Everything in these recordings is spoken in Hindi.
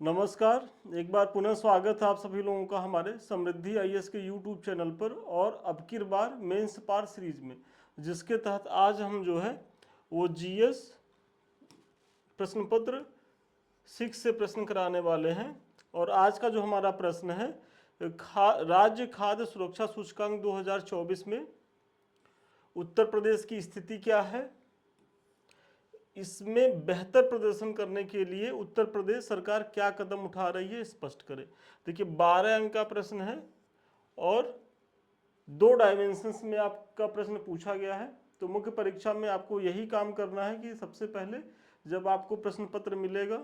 नमस्कार। एक बार पुनः स्वागत है आप सभी लोगों का हमारे समृद्धि आईएएस के यूट्यूब चैनल पर और अब की बार मेंस पार सीरीज में, जिसके तहत आज हम जो है वो जीएस प्रश्न पत्र 6 से प्रश्न कराने वाले हैं। और आज का जो हमारा प्रश्न है, राज्य खाद्य सुरक्षा सूचकांक 2024 में उत्तर प्रदेश की स्थिति क्या है, इसमें बेहतर प्रदर्शन करने के लिए उत्तर प्रदेश सरकार क्या कदम उठा रही है, स्पष्ट करें। देखिए 12 अंक का प्रश्न है और 2 डायमेंशंस में आपका प्रश्न पूछा गया है। तो मुख्य परीक्षा में आपको यही काम करना है कि सबसे पहले जब आपको प्रश्न पत्र मिलेगा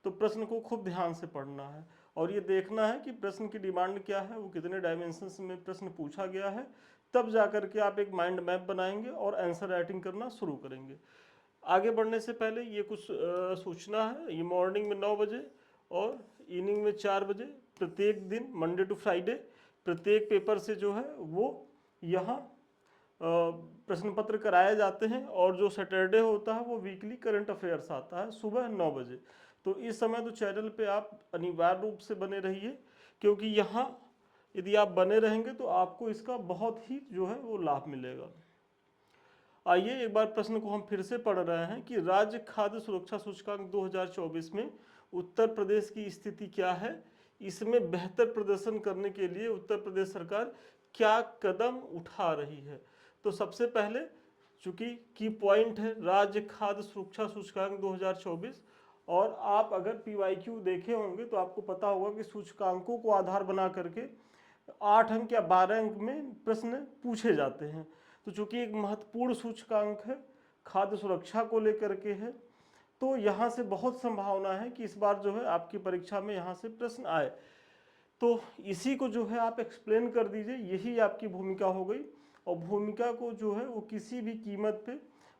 तो प्रश्न को खूब ध्यान से पढ़ना है और ये देखना है कि प्रश्न की डिमांड क्या है, वो कितने डायमेंशंस में प्रश्न पूछा गया है। तब जाकर के आप एक माइंड मैप बनाएंगे और आंसर राइटिंग करना शुरू करेंगे। आगे बढ़ने से पहले ये कुछ सूचना है। ये मॉर्निंग में 9 बजे और इवनिंग में 4 बजे प्रत्येक दिन मंडे टू फ्राइडे प्रत्येक पेपर से जो है वो यहाँ प्रश्न पत्र कराए जाते हैं। और जो सैटरडे होता है वो वीकली करंट अफेयर्स आता है सुबह 9 बजे। तो इस समय तो चैनल पे आप अनिवार्य रूप से बने रहिए, क्योंकि यहाँ यदि आप बने रहेंगे तो आपको इसका बहुत ही जो है वो लाभ मिलेगा। आइए एक बार प्रश्न को हम फिर से पढ़ रहे हैं कि राज्य खाद्य सुरक्षा सूचकांक 2024 में उत्तर प्रदेश की स्थिति क्या है, इसमें बेहतर प्रदर्शन करने के लिए उत्तर प्रदेश सरकार क्या कदम उठा रही है। तो सबसे पहले चूंकि की पॉइंट है राज्य खाद्य सुरक्षा सूचकांक 2024, और आप अगर पीवाईक्यू देखे होंगे तो आपको पता होगा कि सूचकांकों को आधार बना करके 8 अंक या 12 अंक में प्रश्न पूछे जाते हैं। तो चूंकि एक महत्वपूर्ण सूचकांक है, खाद्य सुरक्षा को लेकर के है, तो यहाँ से बहुत संभावना है कि इस बार जो है आपकी परीक्षा में यहाँ से प्रश्न आए। तो इसी को जो है आप एक्सप्लेन कर दीजिए, यही आपकी भूमिका हो गई। और भूमिका को जो है वो किसी भी कीमत पे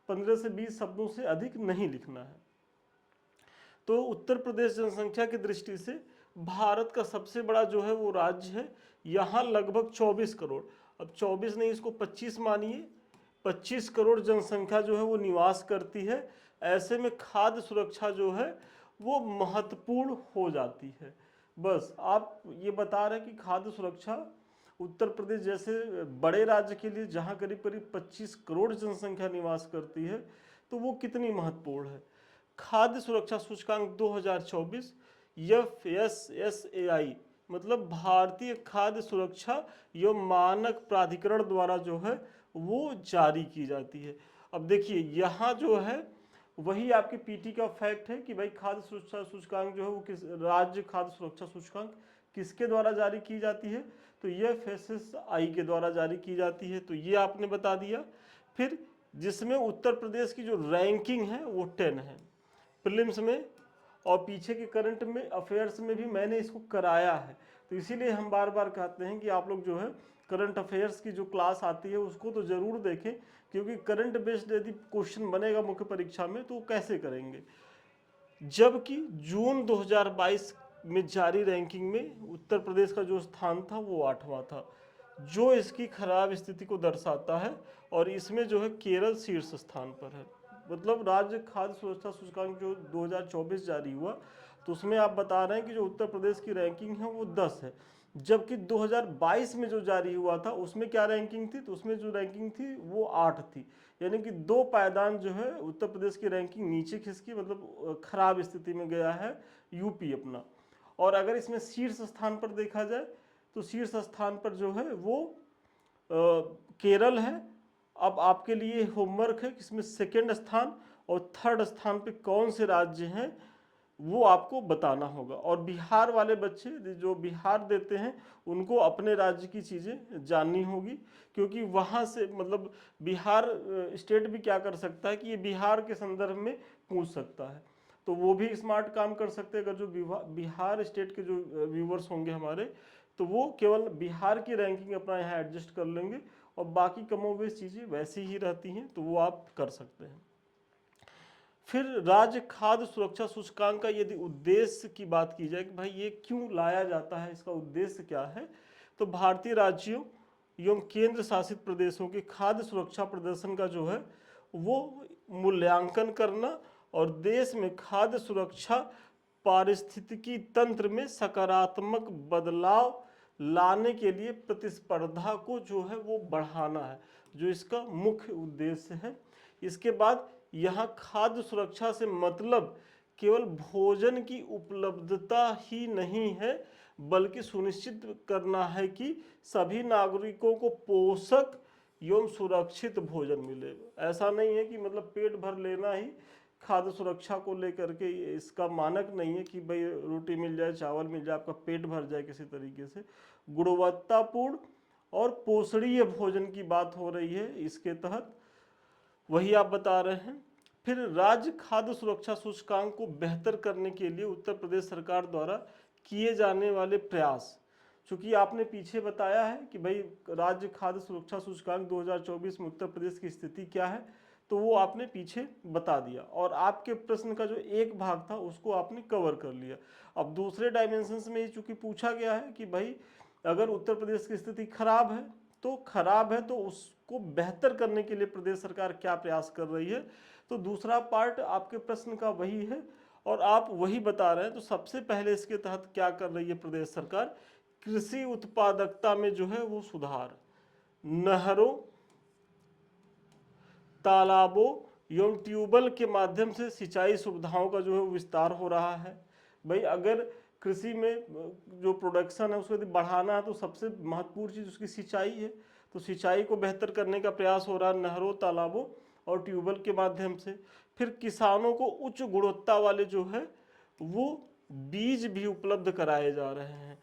15 से 20 शब्दों से अधिक नहीं लिखना है। तो उत्तर प्रदेश जनसंख्या की दृष्टि से भारत का सबसे बड़ा जो है वो राज्य है। यहाँ लगभग 24 करोड़, अब 24 नहीं इसको 25 मानिए, 25 करोड़ जनसंख्या जो है वो निवास करती है। ऐसे में खाद्य सुरक्षा जो है वो महत्वपूर्ण हो जाती है। बस आप ये बता रहे हैं कि खाद्य सुरक्षा उत्तर प्रदेश जैसे बड़े राज्य के लिए, जहाँ करीब करीब 25 करोड़ जनसंख्या निवास करती है, तो वो कितनी महत्वपूर्ण है। खाद्य सुरक्षा सूचकांक 2024 FSSAI मतलब भारतीय खाद्य सुरक्षा एवं मानक प्राधिकरण द्वारा जो है वो जारी की जाती है। अब देखिए यहाँ जो है वही आपके पीटी का फैक्ट है कि भाई खाद्य सुरक्षा सूचकांक जो है वो किस राज्य खाद्य सुरक्षा सूचकांक किसके द्वारा जारी की जाती है, तो ये FSSAI के द्वारा जारी की जाती है। तो ये आपने बता दिया। फिर जिसमें उत्तर प्रदेश की जो रैंकिंग है वो 10 है प्रीलिम्स में, और पीछे के करंट में अफेयर्स में भी मैंने इसको कराया है। तो इसीलिए हम बार बार कहते हैं कि आप लोग जो है करंट अफेयर्स की जो क्लास आती है उसको तो ज़रूर देखें, क्योंकि करंट बेस्ड यदि क्वेश्चन बनेगा मुख्य परीक्षा में तो कैसे करेंगे। जबकि जून 2022 में जारी रैंकिंग में उत्तर प्रदेश का जो स्थान था वो 8वां था, जो इसकी खराब स्थिति को दर्शाता है। और इसमें जो है केरल शीर्ष स्थान पर है। मतलब राज्य खाद्य सुरक्षा सूचकांक जो 2024 जारी हुआ, तो उसमें आप बता रहे हैं कि जो उत्तर प्रदेश की रैंकिंग है वो 10 है। जबकि 2022 में जो जारी हुआ था उसमें क्या रैंकिंग थी, तो उसमें जो रैंकिंग थी वो 8 थी। यानी कि 2 पायदान जो है उत्तर प्रदेश की रैंकिंग नीचे खिसकी, मतलब खराब स्थिति में गया है यूपी अपना। और अगर इसमें शीर्ष स्थान पर देखा जाए तो शीर्ष स्थान पर जो है वो केरल है। अब आपके लिए होमवर्क है कि इसमें सेकेंड स्थान और थर्ड स्थान पे कौन से राज्य हैं वो आपको बताना होगा। और बिहार वाले बच्चे जो बिहार देते हैं उनको अपने राज्य की चीज़ें जाननी होगी, क्योंकि वहाँ से मतलब बिहार स्टेट भी क्या कर सकता है कि ये बिहार के संदर्भ में पूछ सकता है। तो वो भी स्मार्ट काम कर सकते हैं। अगर जो बिहार स्टेट के जो व्यूवर्स होंगे हमारे, तो वो केवल बिहार की रैंकिंग अपना यहाँ एडजस्ट कर लेंगे और बाकी कमोबेश चीज़ें वैसी ही रहती हैं, तो वो आप कर सकते हैं। फिर राज्य खाद्य सुरक्षा सूचकांक का यदि उद्देश्य की बात की जाए कि भाई ये क्यों लाया जाता है, इसका उद्देश्य क्या है, तो भारतीय राज्यों एवं केंद्र शासित प्रदेशों के खाद्य सुरक्षा प्रदर्शन का जो है वो मूल्यांकन करना और देश में खाद्य सुरक्षा पारिस्थितिकी तंत्र में सकारात्मक बदलाव लाने के लिए प्रतिस्पर्धा को जो है वो बढ़ाना है, जो इसका मुख्य उद्देश्य है। इसके बाद यहाँ खाद्य सुरक्षा से मतलब केवल भोजन की उपलब्धता ही नहीं है, बल्कि सुनिश्चित करना है कि सभी नागरिकों को पोषक एवं सुरक्षित भोजन मिले। ऐसा नहीं है कि मतलब पेट भर लेना ही खाद्य सुरक्षा को लेकर के इसका मानक नहीं है कि भाई रोटी मिल जाए, चावल मिल जाए, आपका पेट भर जाए किसी तरीके से। गुणवत्तापूर्ण और पोषणीय भोजन की बात हो रही है इसके तहत, वही आप बता रहे हैं। फिर राज्य खाद्य सुरक्षा सूचकांक को बेहतर करने के लिए उत्तर प्रदेश सरकार द्वारा किए जाने वाले प्रयास, चूंकि आपने पीछे बताया है कि भाई राज्य खाद्य सुरक्षा सूचकांक 2024 में उत्तर प्रदेश की स्थिति क्या है, तो वो आपने पीछे बता दिया और आपके प्रश्न का जो एक भाग था उसको आपने कवर कर लिया। अब दूसरे डायमेंशंस में चूंकि पूछा गया है कि भाई अगर उत्तर प्रदेश की स्थिति खराब है तो उसको बेहतर करने के लिए प्रदेश सरकार क्या प्रयास कर रही है, तो दूसरा पार्ट आपके प्रश्न का वही है और आप वही बता रहे हैं। तो सबसे पहले इसके तहत क्या कर रही है प्रदेश सरकार, कृषि उत्पादकता में जो है वो सुधार, नहरों, तालाबों एवं ट्यूबवेल के माध्यम से सिंचाई सुविधाओं का जो है विस्तार हो रहा है। भाई अगर कृषि में जो प्रोडक्शन है उसको यदि बढ़ाना है तो सबसे महत्वपूर्ण चीज़ उसकी सिंचाई है, तो सिंचाई को बेहतर करने का प्रयास हो रहा है नहरों, तालाबों और ट्यूबवेल के माध्यम से। फिर किसानों को उच्च गुणवत्ता वाले जो है वो बीज भी उपलब्ध कराए जा रहे हैं,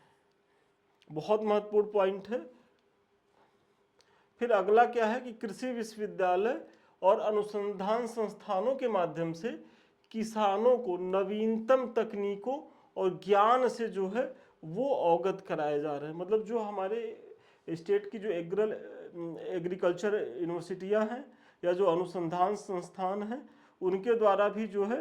बहुत महत्वपूर्ण पॉइंट है। फिर अगला क्या है कि कृषि विश्वविद्यालय और अनुसंधान संस्थानों के माध्यम से किसानों को नवीनतम तकनीकों और ज्ञान से जो है वो अवगत कराए जा रहे हैं। मतलब जो हमारे स्टेट की जो एग्रीकल्चर यूनिवर्सिटियां हैं या जो अनुसंधान संस्थान हैं उनके द्वारा भी जो है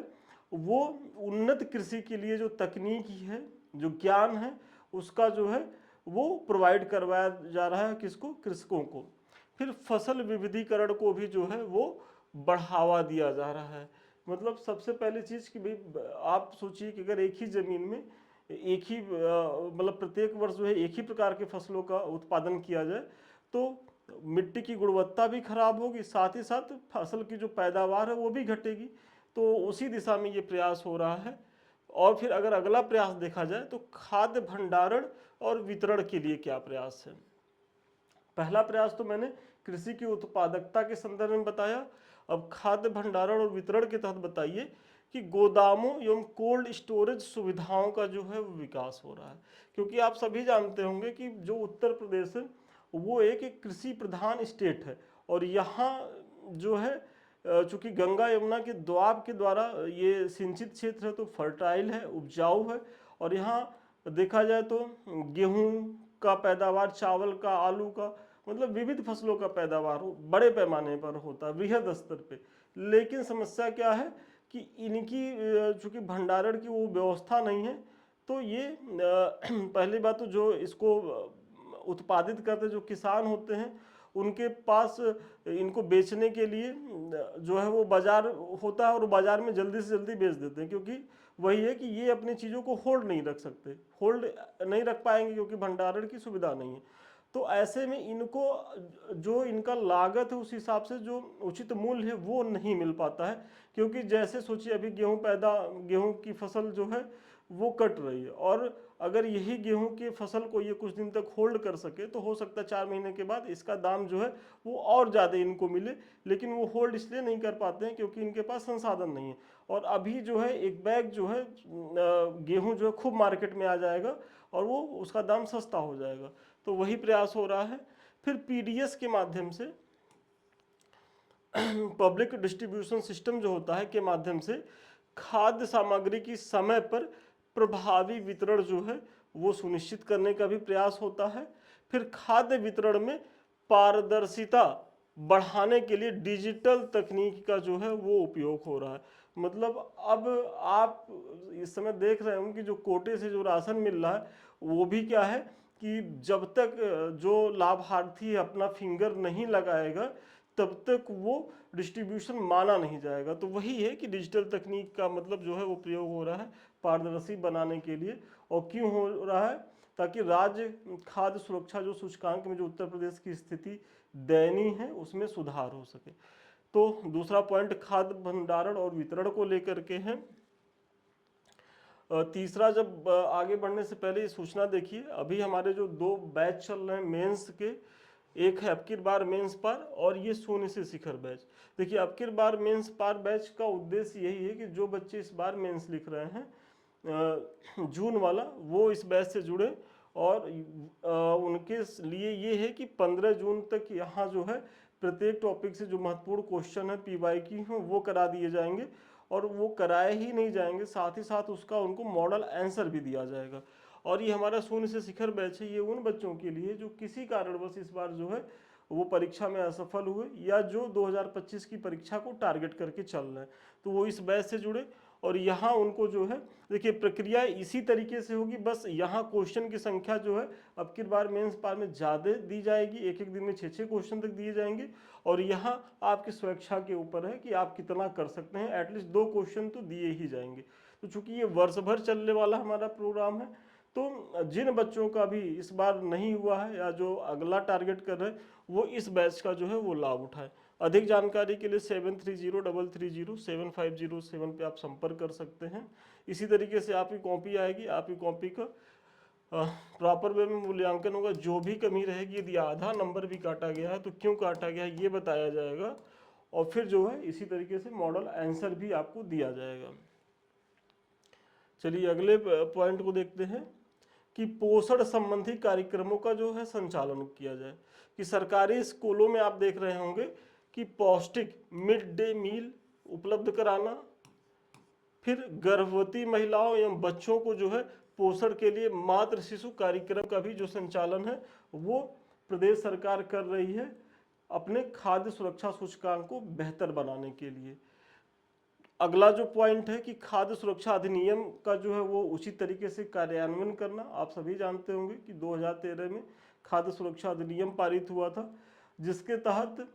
वो उन्नत कृषि के लिए जो तकनीकी है, जो ज्ञान है, उसका जो है वो प्रोवाइड करवाया जा रहा है किसको, कृषकों को। फिर फसल विविधीकरण को भी जो है वो बढ़ावा दिया जा रहा है। मतलब सबसे पहली चीज़ कि भाई आप सोचिए कि अगर एक ही ज़मीन में एक ही मतलब प्रत्येक वर्ष जो है एक ही प्रकार के फसलों का उत्पादन किया जाए तो मिट्टी की गुणवत्ता भी खराब होगी, साथ ही साथ फसल की जो पैदावार है वो भी घटेगी। तो उसी दिशा में ये प्रयास हो रहा है। और फिर अगर अगला प्रयास देखा जाए तो खाद्य भंडारण और वितरण के लिए क्या प्रयास है। पहला प्रयास तो मैंने कृषि की उत्पादकता के संदर्भ में बताया। अब खाद्य भंडारण और वितरण के तहत बताइए कि गोदामों एवं कोल्ड स्टोरेज सुविधाओं का जो है वो विकास हो रहा है, क्योंकि आप सभी जानते होंगे कि जो उत्तर प्रदेश है वो एक कृषि प्रधान स्टेट है और यहाँ जो है चूंकि गंगा यमुना के दोआब के द्वारा ये सिंचित क्षेत्र है तो फर्टाइल है, उपजाऊ है। और यहाँ देखा जाए तो गेहूं का पैदावार, चावल का, आलू का, मतलब विविध फसलों का पैदावार बड़े पैमाने पर होता है, वृहद स्तर पे। लेकिन समस्या क्या है कि इनकी चूंकि भंडारण की वो व्यवस्था नहीं है, तो ये पहली बात तो जो इसको उत्पादित करते जो किसान होते हैं उनके पास इनको बेचने के लिए जो है वो बाजार होता है और बाजार में जल्दी से जल्दी बेच देते हैं, क्योंकि वही है कि ये अपनी चीज़ों को होल्ड नहीं रख सकते, होल्ड नहीं रख पाएंगे क्योंकि भंडारण की सुविधा नहीं है। तो ऐसे में इनको जो इनका लागत है उस हिसाब से जो उचित मूल्य है वो नहीं मिल पाता है, क्योंकि जैसे सोचिए अभी गेहूं की फसल जो है वो कट रही है और अगर यही गेहूं की फसल को ये कुछ दिन तक होल्ड कर सके तो हो सकता है 4 महीने के बाद इसका दाम जो है वो और ज़्यादा इनको मिले, लेकिन वो होल्ड इसलिए नहीं कर पाते हैं क्योंकि इनके पास संसाधन नहीं है। और अभी जो है एक बैग जो है गेहूं जो है खूब मार्केट में आ जाएगा और वो उसका दाम सस्ता हो जाएगा, तो वही प्रयास हो रहा है। फिर पीडीएस के माध्यम से पब्लिक डिस्ट्रीब्यूशन सिस्टम जो होता है के माध्यम से खाद्य सामग्री की समय पर प्रभावी वितरण जो है वो सुनिश्चित करने का भी प्रयास होता है। फिर खाद्य वितरण में पारदर्शिता बढ़ाने के लिए डिजिटल तकनीक का जो है वो उपयोग हो रहा है। मतलब अब आप इस समय देख रहे होंगे कि जो कोटे से जो राशन मिल रहा है वो भी क्या है कि जब तक जो लाभार्थी अपना फिंगर नहीं लगाएगा तब तक वो डिस्ट्रीब्यूशन माना नहीं जाएगा। तो वही है कि डिजिटल तकनीक का मतलब जो है वो प्रयोग हो रहा है पारदर्शी बनाने के लिए। और क्यों हो रहा है? ताकि राज्य खाद्य सुरक्षा जो सूचकांक में जो उत्तर प्रदेश की स्थिति दयनीय है उसमें सुधार हो सके। तो दूसरा पॉइंट खाद्य भंडारण और वितरण को लेकर के है। तीसरा, जब आगे बढ़ने से पहले ये सूचना देखिए, अभी हमारे जो 2 बैच चल रहे हैं मेंस के, एक है अब की बार मेंस पार और ये शून्य से शिखर बैच। देखिए अब की बार मेंस पार बैच का उद्देश्य यही है कि जो बच्चे इस बार मेंस लिख रहे हैं जून वाला, वो इस बैच से जुड़े। और उनके लिए ये है कि 15 जून तक यहाँ जो है प्रत्येक टॉपिक से जो महत्वपूर्ण क्वेश्चन है PYQ हैं वो करा दिए जाएंगे। और वो कराए ही नहीं जाएंगे, साथ ही साथ उसका उनको मॉडल आंसर भी दिया जाएगा। और ये हमारा शून्य से शिखर बैच है, ये उन बच्चों के लिए जो किसी कारणवश इस बार जो है वो परीक्षा में असफल हुए या जो 2025 की परीक्षा को टारगेट करके चल रहे हैं, तो वो इस बैच से जुड़े। और यहाँ उनको जो है देखिए प्रक्रिया इसी तरीके से होगी, बस यहाँ क्वेश्चन की संख्या जो है अब की बार मेंस पार में ज़्यादा दी जाएगी, एक एक दिन में 6-6 क्वेश्चन तक दिए जाएंगे। और यहाँ आपकी स्वेच्छा के ऊपर है कि आप कितना कर सकते हैं, एटलीस्ट 2 क्वेश्चन तो दिए ही जाएंगे। तो चूंकि ये वर्ष भर चलने वाला हमारा प्रोग्राम है, तो जिन बच्चों का भी इस बार नहीं हुआ है या जो अगला टारगेट कर रहे हैं वो इस बैच का जो है वो लाभ उठाए। अधिक जानकारी के लिए 7303375007 पे आप संपर्क कर सकते हैं। इसी तरीके से आपकी कॉपी आएगी, आपकी कॉपी का प्रॉपर वे में मूल्यांकन होगा। जो भी कमी रहेगी, यदि आधा नंबर भी काटा गया है तो क्यों काटा गया है ये बताया जाएगा। और फिर जो है इसी तरीके से मॉडल आंसर भी आपको दिया जाएगा। चलिए अगले पॉइंट को देखते हैं कि पोषण संबंधी कार्यक्रमों का जो है संचालन किया जाए। कि सरकारी स्कूलों में आप देख रहे होंगे कि पौष्टिक मिड डे मील उपलब्ध कराना, फिर गर्भवती महिलाओं एवं बच्चों को जो है पोषण के लिए मातृ शिशु कार्यक्रम का भी जो संचालन है वो प्रदेश सरकार कर रही है अपने खाद्य सुरक्षा सूचकांक को बेहतर बनाने के लिए। अगला जो पॉइंट है कि खाद्य सुरक्षा अधिनियम का जो है वो उचित तरीके से कार्यान्वयन करना। आप सभी जानते होंगे कि 2013 में खाद्य सुरक्षा अधिनियम पारित हुआ था, जिसके तहत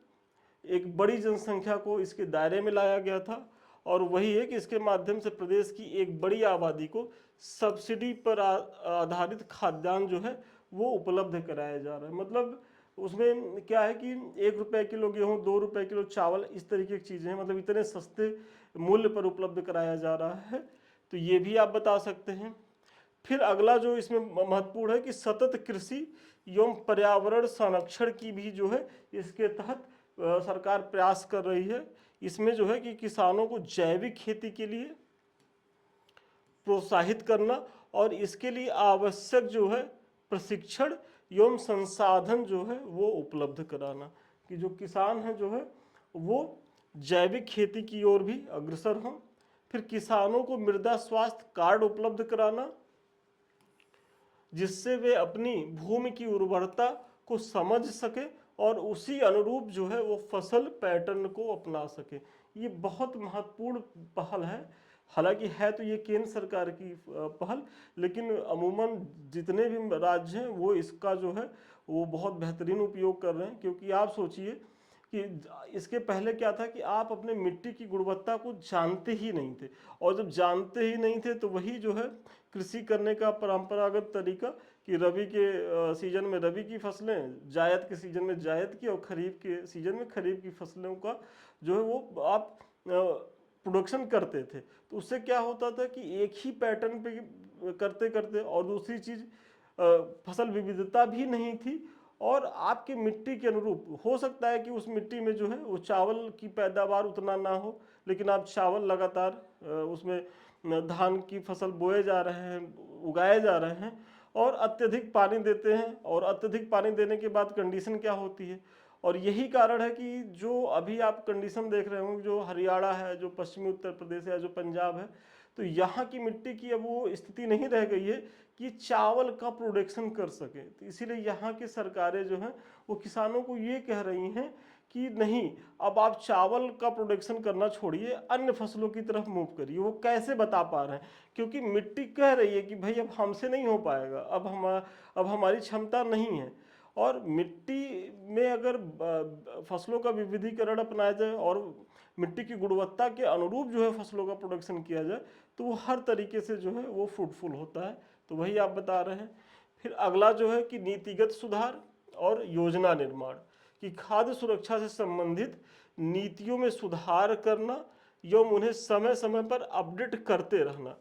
एक बड़ी जनसंख्या को इसके दायरे में लाया गया था। और वही है कि इसके माध्यम से प्रदेश की एक बड़ी आबादी को सब्सिडी पर आधारित खाद्यान्न जो है वो उपलब्ध कराया जा रहा है। मतलब उसमें क्या है कि 1 रुपये किलो गेहूँ, 2 रुपये किलो चावल, इस तरीके की चीज़ें हैं, मतलब इतने सस्ते मूल्य पर उपलब्ध कराया जा रहा है। तो ये भी आप बता सकते हैं। फिर अगला जो इसमें महत्वपूर्ण है कि सतत कृषि एवं पर्यावरण संरक्षण की भी जो है इसके तहत सरकार प्रयास कर रही है। इसमें जो है कि किसानों को जैविक खेती के लिए प्रोत्साहित करना और इसके लिए आवश्यक जो है प्रशिक्षण एवं संसाधन जो है वो उपलब्ध कराना, कि जो किसान हैं जो है वो जैविक खेती की ओर भी अग्रसर हों। फिर किसानों को मृदा स्वास्थ्य कार्ड उपलब्ध कराना, जिससे वे अपनी भूमि की उर्वरता को समझ सके और उसी अनुरूप जो है वो फसल पैटर्न को अपना सके। ये बहुत महत्वपूर्ण पहल है। हालांकि है तो ये केंद्र सरकार की पहल, लेकिन अमूमन जितने भी राज्य हैं वो इसका जो है वो बहुत बेहतरीन उपयोग कर रहे हैं। क्योंकि आप सोचिए कि इसके पहले क्या था कि आप अपने मिट्टी की गुणवत्ता को जानते ही नहीं थे, और जब जानते ही नहीं थे तो वही जो है कृषि करने का परंपरागत तरीका कि रबी के सीजन में रबी की फसलें, जायद के सीजन में जायद की और खरीफ के सीजन में खरीफ की फसलों का जो है वो आप प्रोडक्शन करते थे। तो उससे क्या होता था कि एक ही पैटर्न पे करते करते, और दूसरी चीज़ फसल विविधता भी नहीं थी, और आपके मिट्टी के अनुरूप हो सकता है कि उस मिट्टी में जो है वो चावल की पैदावार उतना ना हो, लेकिन आप चावल लगातार उसमें धान की फसल बोए जा रहे हैं, उगाए जा रहे हैं, और अत्यधिक पानी देते हैं। और अत्यधिक पानी देने के बाद कंडीशन क्या होती है, और यही कारण है कि जो अभी आप कंडीशन देख रहे होंगे, जो हरियाणा है, जो पश्चिमी उत्तर प्रदेश है, जो पंजाब है, तो यहाँ की मिट्टी की अब वो स्थिति नहीं रह गई है कि चावल का प्रोडक्शन कर सके। तो इसीलिए यहाँ की सरकारें जो हैं वो किसानों को ये कह रही हैं कि नहीं, अब आप चावल का प्रोडक्शन करना छोड़िए, अन्य फसलों की तरफ मूव करिए। वो कैसे बता पा रहे हैं, क्योंकि मिट्टी कह रही है कि भाई अब हमसे नहीं हो पाएगा, अब हमारी क्षमता नहीं है। और मिट्टी में अगर फसलों का विविधीकरण अपनाया जाए और मिट्टी की गुणवत्ता के अनुरूप जो है फसलों का प्रोडक्शन किया जाए तो वो हर तरीके से जो है वो फ्रूटफुल होता है। तो वही आप बता रहे हैं। फिर अगला जो है कि नीतिगत सुधार और योजना निर्माण, कि खाद्य सुरक्षा से संबंधित नीतियों में सुधार करना एवं उन्हें समय समय पर अपडेट करते रहना।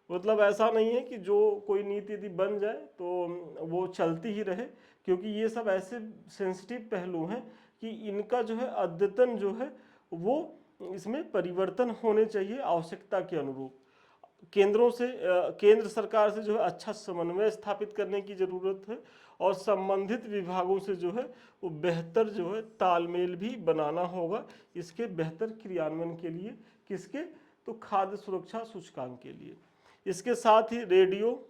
मतलब ऐसा नहीं है कि जो कोई नीति यदि बन जाए तो वो चलती ही रहे, क्योंकि ये सब ऐसे सेंसिटिव पहलू हैं कि इनका जो है अद्यतन जो है वो इसमें परिवर्तन होने चाहिए आवश्यकता के अनुरूप। केंद्र सरकार से जो है अच्छा समन्वय स्थापित करने की ज़रूरत है और संबंधित विभागों से जो है वो बेहतर जो है तालमेल भी बनाना होगा इसके बेहतर क्रियान्वयन के लिए। किसके? तो खाद्य सुरक्षा सूचकांक के लिए। इसके साथ ही रेडियो,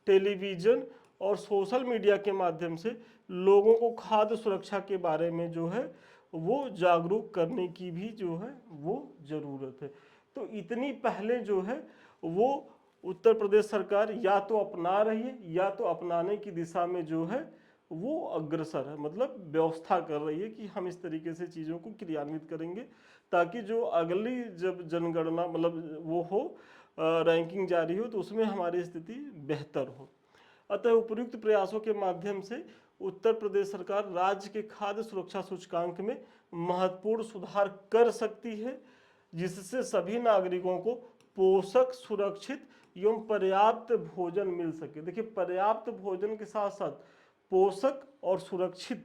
टेलीविज़न और सोशल मीडिया के माध्यम से लोगों को खाद्य सुरक्षा के बारे में जो है वो जागरूक करने की भी जो है वो ज़रूरत है। तो इतनी पहले जो है वो उत्तर प्रदेश सरकार या तो अपना रही है या तो अपनाने की दिशा में जो है वो अग्रसर है, मतलब व्यवस्था कर रही है कि हम इस तरीके से चीज़ों को क्रियान्वित करेंगे ताकि जो अगली जब जनगणना मतलब वो हो रैंकिंग जारी हो तो उसमें हमारी स्थिति बेहतर हो। अतः उपयुक्त प्रयासों के माध्यम से उत्तर प्रदेश सरकार राज्य के खाद्य सुरक्षा सूचकांक में महत्वपूर्ण सुधार कर सकती है, जिससे सभी नागरिकों को पोषक, सुरक्षित एवं पर्याप्त भोजन मिल सके। देखिए, पर्याप्त भोजन के साथ साथ पोषक और सुरक्षित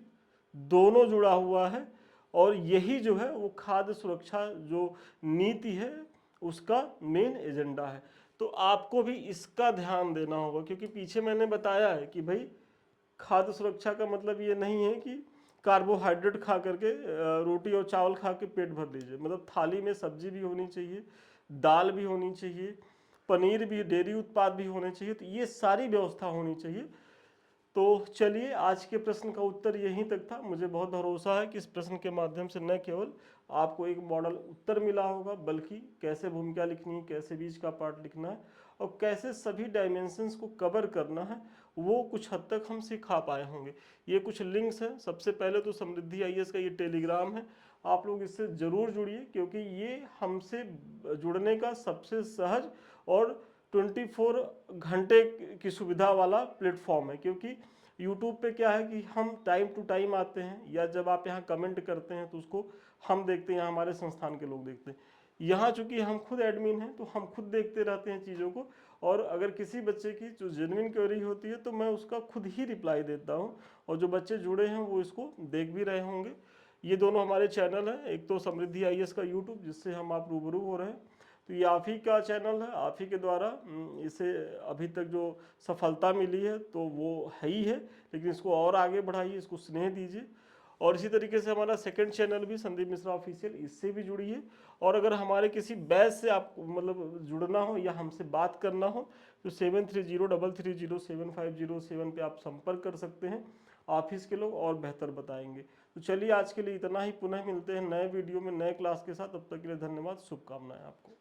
दोनों जुड़ा हुआ है और यही जो है वो खाद्य सुरक्षा जो नीति है उसका मेन एजेंडा है। तो आपको भी इसका ध्यान देना होगा, क्योंकि पीछे मैंने बताया है कि भाई खाद्य सुरक्षा का मतलब ये नहीं है कि कार्बोहाइड्रेट खा करके रोटी और चावल खा के पेट भर लीजिए। मतलब थाली में सब्जी भी होनी चाहिए, दाल भी होनी चाहिए, पनीर भी, डेयरी उत्पाद भी होने चाहिए। तो ये सारी व्यवस्था होनी चाहिए। तो चलिए, आज के प्रश्न का उत्तर यहीं तक था। मुझे बहुत भरोसा है कि इस प्रश्न के माध्यम से न केवल आपको एक मॉडल उत्तर मिला होगा, बल्कि कैसे भूमिका लिखनी है, कैसे बीच का पार्ट लिखना है और कैसे सभी डायमेंशंस को कवर करना है वो कुछ हद तक हम सिखा पाए होंगे। ये कुछ लिंक्स हैं। सबसे पहले तो समृद्धि आईएएस का ये टेलीग्राम है, आप लोग इससे ज़रूर जुड़िए, क्योंकि ये हमसे जुड़ने का सबसे सहज और 24 घंटे की सुविधा वाला प्लेटफॉर्म है। क्योंकि यूट्यूब पे क्या है कि हम टाइम टू टाइम आते हैं, या जब आप यहाँ कमेंट करते हैं तो उसको हम देखते हैं या हमारे संस्थान के लोग देखते हैं। यहाँ चूंकि हम खुद एडमिन हैं तो हम खुद देखते रहते हैं चीज़ों को, और अगर किसी बच्चे की जो जेन्युइन क्वेरी होती है तो मैं उसका खुद ही रिप्लाई देता हूँ, और जो बच्चे जुड़े हैं वो इसको देख भी रहे होंगे। ये दोनों हमारे चैनल हैं, एक तो समृद्धि आईएएस का यूट्यूब जिससे हम आप रूबरू हो रहे हैं, तो ये आप ही का चैनल है, आप ही के द्वारा इसे अभी तक जो सफलता मिली है तो वो है ही है, लेकिन इसको और आगे बढ़ाइए, इसको स्नेह दीजिए। और इसी तरीके से हमारा सेकंड चैनल भी संदीप मिश्रा ऑफिशियल, इससे भी जुड़िए। और अगर हमारे किसी बैच से आप मतलब जुड़ना हो या हमसे बात करना हो तो 7303307507 पे आप संपर्क कर सकते हैं। ऑफिस के लोग और बेहतर बताएंगे। तो चलिए, आज के लिए इतना ही। पुनः मिलते हैं नए वीडियो में नए क्लास के साथ। तब तक के लिए धन्यवाद, शुभकामनाएं आपको।